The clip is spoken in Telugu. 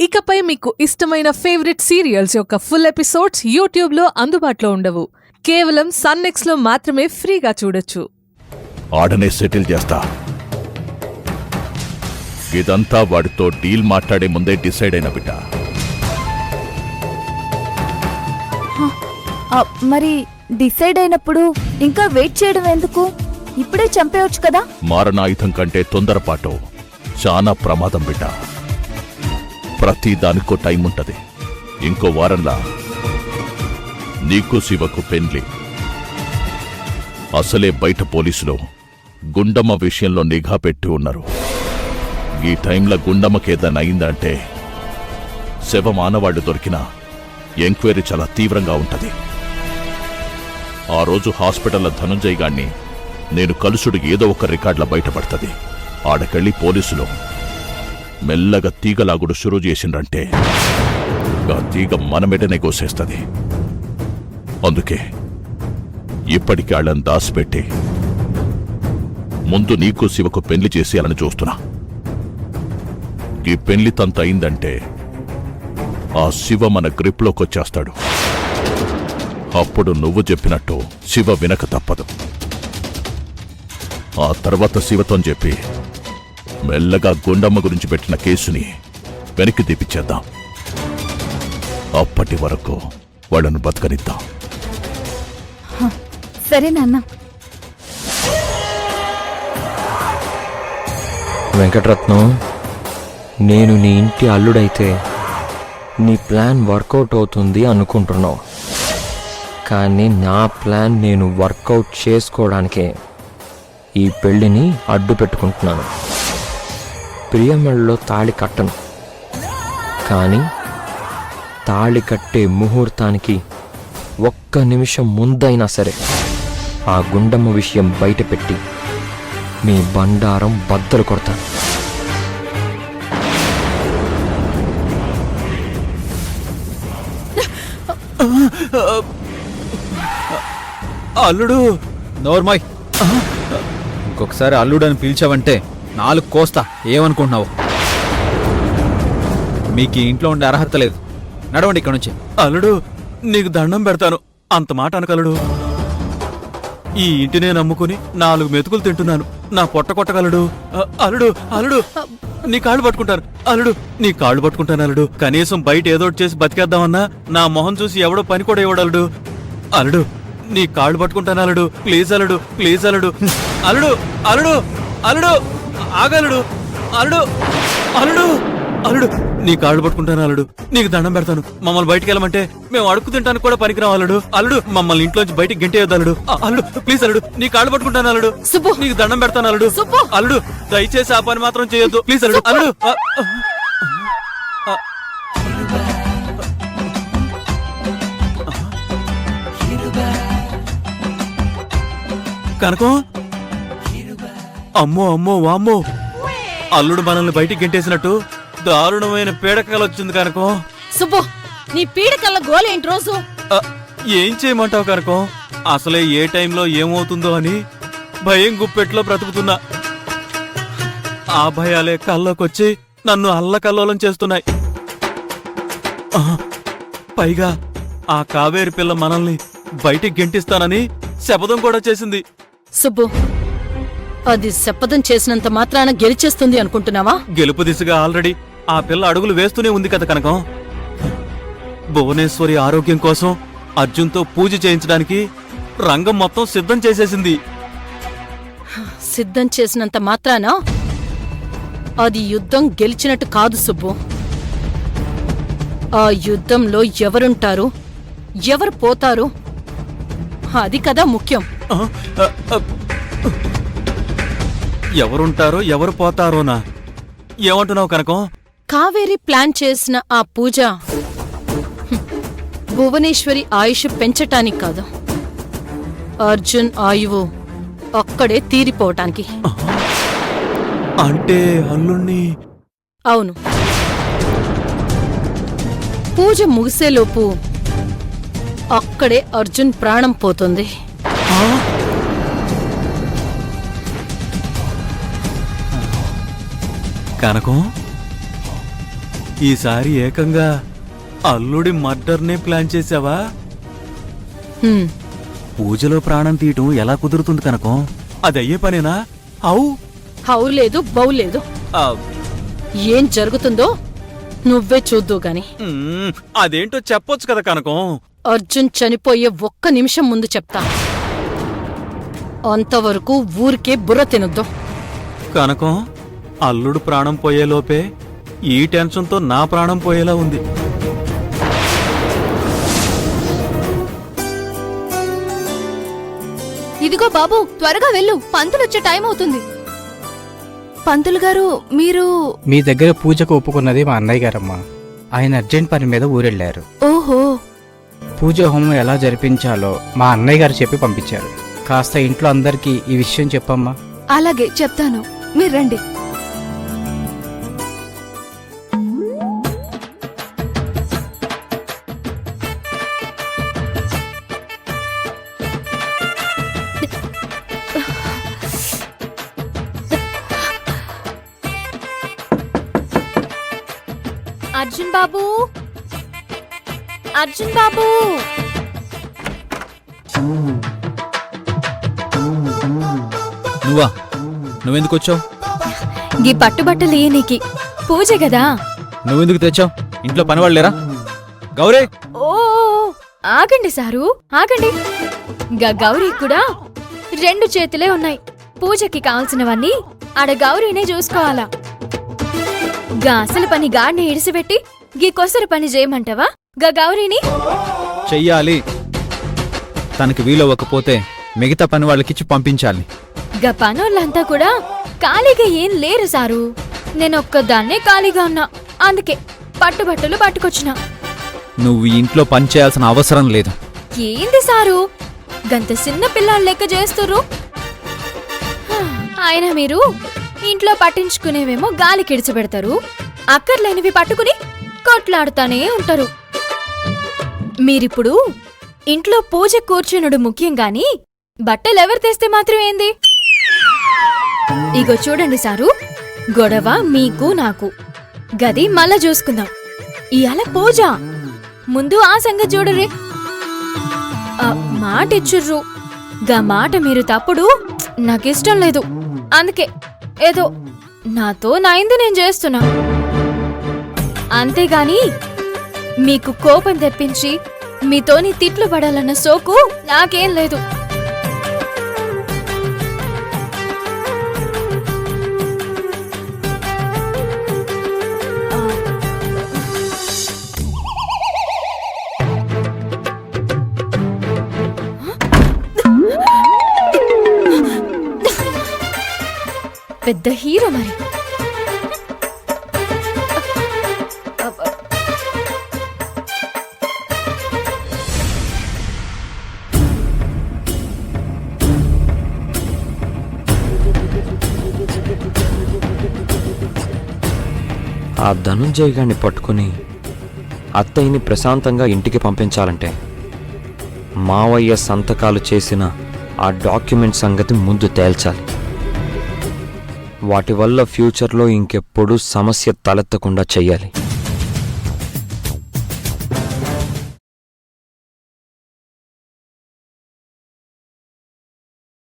ఇకపై మీకు ఇష్టమైన ఫేవరెట్ సీరియల్స్ యొక్క ఫుల్ ఎపిసోడ్స్ యూట్యూబ్లో అందుబాటులో ఉండవు. కేవలం సన్నెక్స్లో మాత్రమే ఫ్రీగా చూడొచ్చు. ఆడనే సెటిల్ చేస్తా. ఇదంతా వాడితో డీల్ మాట్లాడే ముందే డిసైడ్ అయిన బిడ్డ. మరి డిసైడ్ అయినప్పుడు ఇంకా వెయిట్ చేయడం ఎందుకు? ఇప్పుడే చంపేయొచ్చు కదా. మారణాయుధం కంటే తొందరపాటు చాలా ప్రమాదం బిడ్డ. ప్రతి దానికో టైం ఉంటది. ఇంకో వారంలా నీకు శివకు పెండ్లి. అసలే బయట పోలీసులు గుండమ్మ విషయంలో నిఘా పెట్టి ఉన్నారు. ఈ టైంలో గుండమ్మకేదైనా అయిందంటే శవం ఆనవాళ్లు దొరికినా ఎంక్వైరీ చాలా తీవ్రంగా ఉంటది. ఆ రోజు హాస్పిటల్లో ధనుంజయ్ గాన్ని నేను కలుసుడు ఏదో ఒక రికార్డుల బయటపడుతుంది. ఆడకెళ్ళి పోలీసులు మెల్లగా తీగలాగుడు షురూ చేసిండ్రంటే ఆ తీగ మన మెడనే కోసేస్తుంది. అందుకే ఇప్పటికి వాళ్ళని దాసిపెట్టి ముందు నీకు శివకు పెళ్లి చేసేయాలని చూస్తున్నా. ఈ పెళ్లి తంత అయిందంటే ఆ శివ మన గ్రిప్లోకి వచ్చేస్తాడు. అప్పుడు నువ్వు చెప్పినట్టు శివ వినక తప్పదు. ఆ తర్వాత శివతో చెప్పి మెల్లగా గుండమ్మ గురించి పెట్టిన కేసుని వెనక్కి తీపిచ్చేద్దాం. అప్పటి వరకు వాళ్ళను బతకనిద్దాం. సరే నాన్న. వెంకటరత్నం, నేను నీ ఇంటి అల్లుడైతే నీ ప్లాన్ వర్కౌట్ అవుతుంది అనుకుంటున్నావు. కానీ నా ప్లాన్ నేను వర్కౌట్ చేసుకోవడానికే ఈ పెళ్ళిని అడ్డు పెట్టుకుంటున్నాను. ప్రియమళ్ళలో తాళి కట్టను, కానీ తాళి కట్టే ముహూర్తానికి ఒక్క నిమిషం ముందైనా సరే ఆ గుండమ్మ విషయం బయటపెట్టి మీ బండారం బద్దలు కొడతాను. అల్లుడు నోర్మాయ్. ఇంకొకసారి అల్లుడు అని పిలిచావంటే 4 కోస్తా. ఏమనుకుంటున్నావు? మీకు ఇంట్లో ఉండే అర్హత లేదు. నడవండి ఇక్కడ నుంచి. అల్లుడు నీకు దండం పెడతాను, అంత మాట అనకలుడు. ఈ ఇంటినే నమ్ముకుని 4 మెతుకులు తింటున్నాను. నా పొట్ట కొట్టగలడు. అల్లుడు అల్లుడు నీ కాళ్ళు పట్టుకుంటాను. అల్లుడు నీ కాళ్ళు పట్టుకుంటాను అల్లుడు. కనీసం బయట ఏదోటి చేసి బతికేద్దామన్నా నా మొహం చూసి ఎవడో పని కూడా ఇవ్వడు అల్లుడు. అల్లుడు నీ కాళ్ళు పట్టుకుంటాను అల్లుడు. ప్లీజ్ అల్లుడు, ప్లీజ్ అల్లుడు. అల్లుడు అల్లుడు అల్లుడు ఆగలుడు. అల్లుడు అల్లుడు అల్లుడు నీ కాళ్ళు పట్టుకుంటాను అల్లుడు. నీకు దండం పెడతాను. మమ్మల్ని బయటికి వెళ్ళమంటే మేము అడుక్కు తింటానికి కూడా పనికిరావు అల్లుడు. అల్లుడు మమ్మల్ని ఇంట్లోంచి బయటికి గెంటేయొద్దు అల్లుడు. అల్లుడు ప్లీజ్ అల్లుడు నీ కాళ్ళు పట్టుకుంటాను అల్లుడు. నీకు దండం పెడతాను అల్లుడు. అల్లుడు దయచేసి ఆ పని మాత్రం చేయొద్దు ప్లీజ్ అల్లుడు. అల్లుడు కనకం, అమ్మో అమ్మో వామ్మో, అల్లుడు మనల్ని బయటికి గెంటేసినట్టు దారుణమైన పీడకల వచ్చింది కనకం. సుబ్బు, నీ పీడకల్ల గోలేంటి రోజు? ఏం చేయమంటావు కనకం? అసలే ఏ టైంలో ఏమవుతుందో అని భయం గుప్పెట్లో బ్రతుకుతున్నా. ఆ భయాలే కల్లోకొచ్చి నన్ను అల్లకల్లోలం చేస్తున్నాయి. పైగా ఆ కావేరి పిల్ల మనల్ని బయటికి గెంటిస్తానని శపథం కూడా చేసింది. సుబ్బు, అది శపథం చేసినంత మాత్రాన గెలిచేస్తుంది అనుకుంటున్నావా? గెలుపు దిశగా ఆల్రెడీ ఆ పిల్ల అడుగులు వేస్తూనే ఉంది కదా కనకం. భువనేశ్వరి ఆరోగ్యం కోసం అర్జున్తో పూజ చేయించడానికి రంగం మొత్తం సిద్ధం చేసేసింది. సిద్ధం చేసినంత మాత్రాన అది యుద్ధం గెలిచినట్టు కాదు సుబ్బు. ఆ యుద్ధంలో ఎవరుంటారు, ఎవరు పోతారు, అది కదా ముఖ్యం. ఎవరుంటారో ఎవరు పోతారోనా? ఏమంటున్నావు కనకం? కావేరి ప్లాన్ చేసిన ఆ పూజ భువనేశ్వరి ఆయుష్ పెంచటానికి కాదు, అర్జున్ ఆయువు అక్కడే తీరిపోవటానికి. అంటే అల్లుణ్ణి? అవును. పూజ ముగిసేలోపు అక్కడే అర్జున్ ప్రాణం పోతుంది. కనకం ఈసారి ఏకంగా అల్లుడి మర్డర్నే ప్లాన్ చేసావా? హ్మ్, పూజలో ప్రాణం తీయటం ఎలా కుదురుతుంది కనకం? అది అయ్యే పనేనా? అవు హౌ లేదు బౌ లేదు. ఏం జరుగుతుందో నువ్వే చూద్దు గాని. అదేంటో చెప్పొచ్చు కదా కనకం. అర్జున్ చనిపోయే ఒక్క నిమిషం ముందు చెప్తా. అంతవరకు ఊరికే బుర్ర తినొద్దు. కనకం, అల్లుడు ప్రాణం పోయేలోపే ఈ టెన్షన్తో నా ప్రాణం పోయేలా ఉంది. ఇదిగో బాబు, త్వరగా వెళ్ళు, పంతులు వచ్చే టైం అవుతుంది. పంతులు గారు, మీరు... మీ దగ్గర పూజకు ఒప్పుకున్నది మా అన్నయ్య గారమ్మా. ఆయన అర్జెంట్ పని మీద ఊరెళ్ళారు. ఓహో. పూజ హోమం ఎలా జరిపించాలో మా అన్నయ్య గారు చెప్పి పంపించారు. కాస్త ఇంట్లో అందరికీ ఈ విషయం చెప్పమ్మా. అలాగే చెప్తాను, మీరు రండి. అర్జున్ బాబు, అర్జున్ బాబు. నువ్వా? నువ్వెందుకు వచ్చావు? గీ పట్టుబట్టలు ఈయనకి పూజ కదా. నువ్వెందుకు తెచ్చావు? ఇంట్లో పనివాళ్ళు లేరా? గౌరీ, ఓ ఆగండి సారు, ఆగండి. గౌరీ కూడా 2 చేతులే ఉన్నాయి. పూజకి కావాల్సినవన్నీ ఆడ గౌరీనే చూసుకోవాలా. గా అసలు పని గాడిని ఇడిసిపెట్టి గీ కొసరు పని చేయమంటావా గౌరీని? చెయ్యాలి. తనకి వీలవ్వకపోతే మిగతా పని వాళ్ళకిచ్చి పంపించాలి. గా పనోళ్ళంతా కూడా ఖాళీగా ఏం లేరు సారు. నేనొక్కదాన్నే ఖాళీగా ఉన్నా, అందుకే పట్టుబట్టలు పట్టుకొచ్చిన. నువ్వు ఈ ఇంట్లో పని చేయాల్సిన అవసరం లేదు. ఏంది సారు గంత చిన్న పిల్లలు లెక్క చేస్తుర్రు? ఆయన మీరు ఇంట్లో పట్టించుకునేవేమో గాలి కిడిచిపెడతారు, అక్కర్లేనివి పట్టుకుని కొట్లాడుతానే ఉంటారు. మీరిప్పుడు ఇంట్లో పూజ కూర్చునుడు ముఖ్యం గాని బట్టలెవరు తెస్తే మాత్రం ఏంది? ఇగో చూడండి సారు, గొడవ మీకు నాకు, గది మళ్ళా చూసుకుందాం. ఇయాల పూజ, ముందు ఆ సంగతి చూడరే. మాట ఇచ్చుర్రు, గా మాట మీరు తప్పుడు నాకిష్టం లేదు. అందుకే ఏదో నాతో నాయింది నేను చేస్తున్నా. అంతేగాని మీకు కోపం తెప్పించి మీతోని తిట్లు పడాలన్న సోకు నాకేం లేదు. పెద్ద హీరో మరి. ఆ ధనుంజయ్ గారిని పట్టుకుని అత్తయ్యని ప్రశాంతంగా ఇంటికి పంపించాలంటే మావయ్య సంతకాలు చేసిన ఆ డాక్యుమెంట్ సంగతి ముందు తేల్చాలి. వాటి వల్ల ఫ్యూచర్లో ఇంకెప్పుడు సమస్య తలెత్తకుండా చెయ్యాలి.